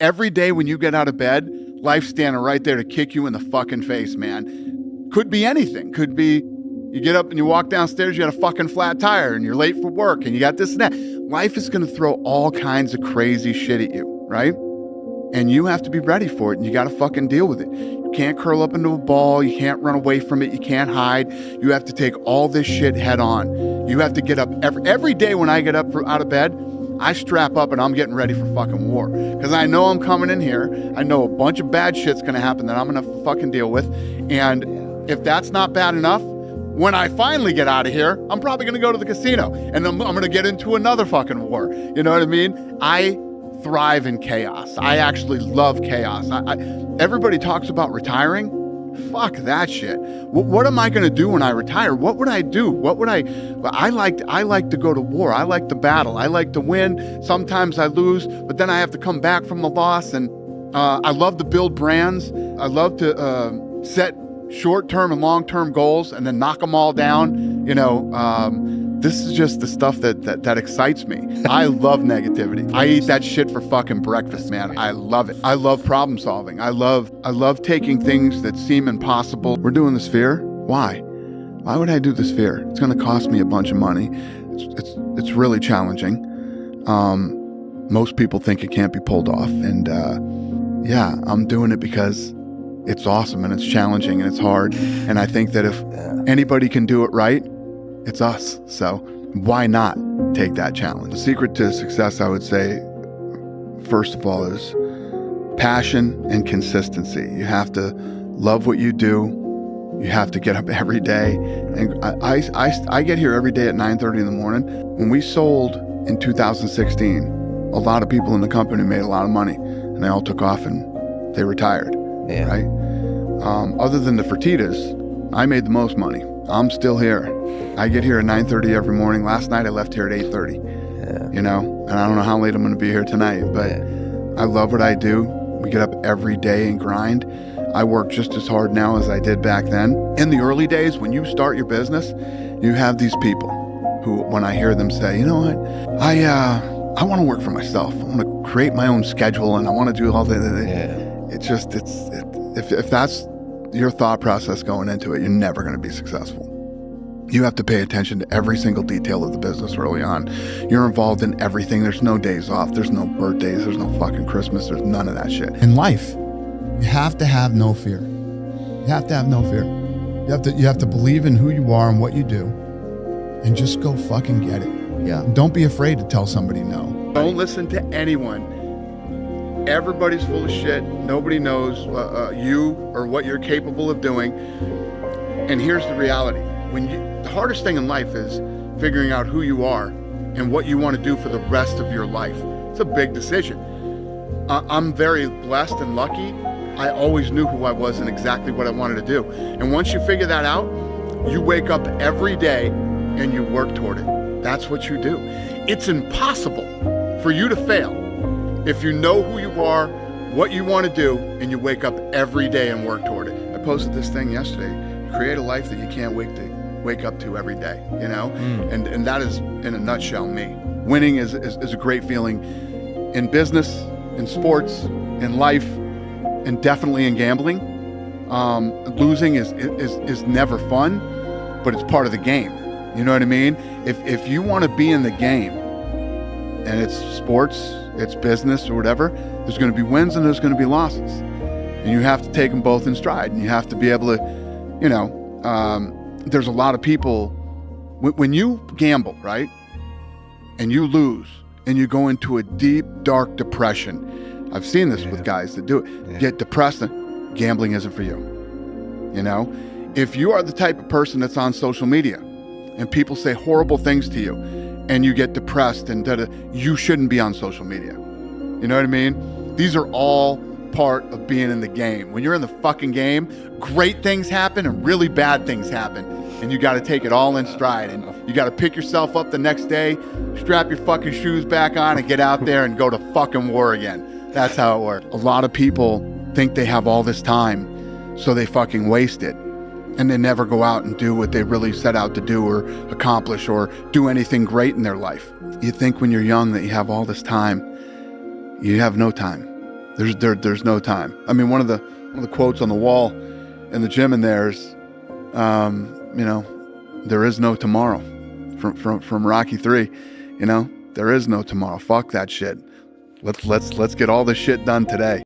Every day when you get out of bed, life's standing right there to kick you in the fucking face, man. Could be anything. Could be you get up and you walk downstairs, you got a fucking flat tire and you're late for work and you got this and that. Life is going to throw all kinds of crazy shit at you, right? And you have to be ready for it and you got to fucking deal with it. You can't curl up into a ball. You can't run away from it. You can't hide. You have to take all this shit head on. You have to get up every day when I get up out of bed, I strap up and I'm getting ready for fucking war. Because I know I'm coming in here. I know a bunch of bad shit's going to happen that I'm going to fucking deal with. And if that's not bad enough, when I finally get out of here, I'm probably going to go to the casino and I'm going to get into another fucking war. You know what I mean? I thrive in chaos. I actually love chaos. Everybody talks about retiring. Fuck that shit. What am I going to do when I retire? What would I do? I like to go to war. I like to battle. I like to win. Sometimes I lose, but then I have to come back from the loss. And I love to build brands. I love to set short-term and long-term goals and then knock them all down. You know, this is just the stuff that excites me. I love negativity. I eat that shit for fucking breakfast, man. I love it. I love problem solving. I love taking things that seem impossible. We're doing the Sphere. Why? Why would I do the Sphere? It's going to cost me a bunch of money. It's really challenging. Most people think it can't be pulled off. And yeah, I'm doing it because it's awesome and it's challenging and it's hard. And I think that if anybody can do it right, it's us. So why not take that challenge? The secret to success, I would say, first of all, is passion and consistency. You have to love what you do. You have to get up every day. And I get here every day at 9:30 in the morning. When we sold in 2016, a lot of people in the company made a lot of money and they all took off and they retired. Yeah. Right? Other than the Fertitas, I made the most money. I'm still here. I get here at 9:30 every morning. Last night I left here at 8:30. Yeah. You know, and I don't know how late I'm going to be here tonight, but I love what I do. We get up every day and grind. I work just as hard now as I did back then. In the early days, when you start your business, you have these people who, when I hear them say, you know what, I want to work for myself. I want to create my own schedule and I want to do all that. If that's your thought process going into it, you're never going to be successful. You have to pay attention to every single detail of the business early on. You're involved in everything. There's no days off. There's no birthdays. There's no fucking Christmas. There's none of that shit. In life, you have to have no fear. You have to have no fear. You have to believe in who you are and what you do and just go fucking get it. Yeah. Don't be afraid to tell somebody no. Don't listen to anyone. Everybody's full of shit. Nobody knows you or what you're capable of doing. And here's the reality. The hardest thing in life is figuring out who you are and what you want to do for the rest of your life. It's a big decision. I'm very blessed and lucky. I always knew who I was and exactly what I wanted to do. And once you figure that out, you wake up every day and you work toward it. That's what you do. It's impossible for you to fail if you know who you are, what you want to do, and you wake up every day and work toward it. I posted this thing yesterday. Create a life that you can't wake up to every day, you know? And that is, in a nutshell, me. Winning is a great feeling in business, in sports, in life, and definitely in gambling. Losing is never fun, but it's part of the game. You know what I mean? If you want to be in the game, and it's sports, it's business or whatever, there's going to be wins and there's going to be losses. And you have to take them both in stride. And you have to be able to, you know, there's a lot of people, when you gamble, right, and you lose and you go into a deep, dark depression. I've seen this with guys that do it. Get depressed and gambling isn't for you. You know, if you are the type of person that's on social media and people say horrible things to you and you get depressed and you shouldn't be on social media. You know what I mean? These are all part of being in the game. When you're in the fucking game, great things happen and really bad things happen. And you got to take it all in stride. And you got to pick yourself up the next day, strap your fucking shoes back on and get out there and go to fucking war again. That's how it works. A lot of people think they have all this time, so they fucking waste it. And they never go out and do what they really set out to do or accomplish or do anything great in their life. You think when you're young that you have all this time. You have no time. There's no time. I mean, one of the quotes on the wall in the gym in there is, there is no tomorrow, from Rocky 3. There is no tomorrow. Fuck that shit. Let's get all this shit done today.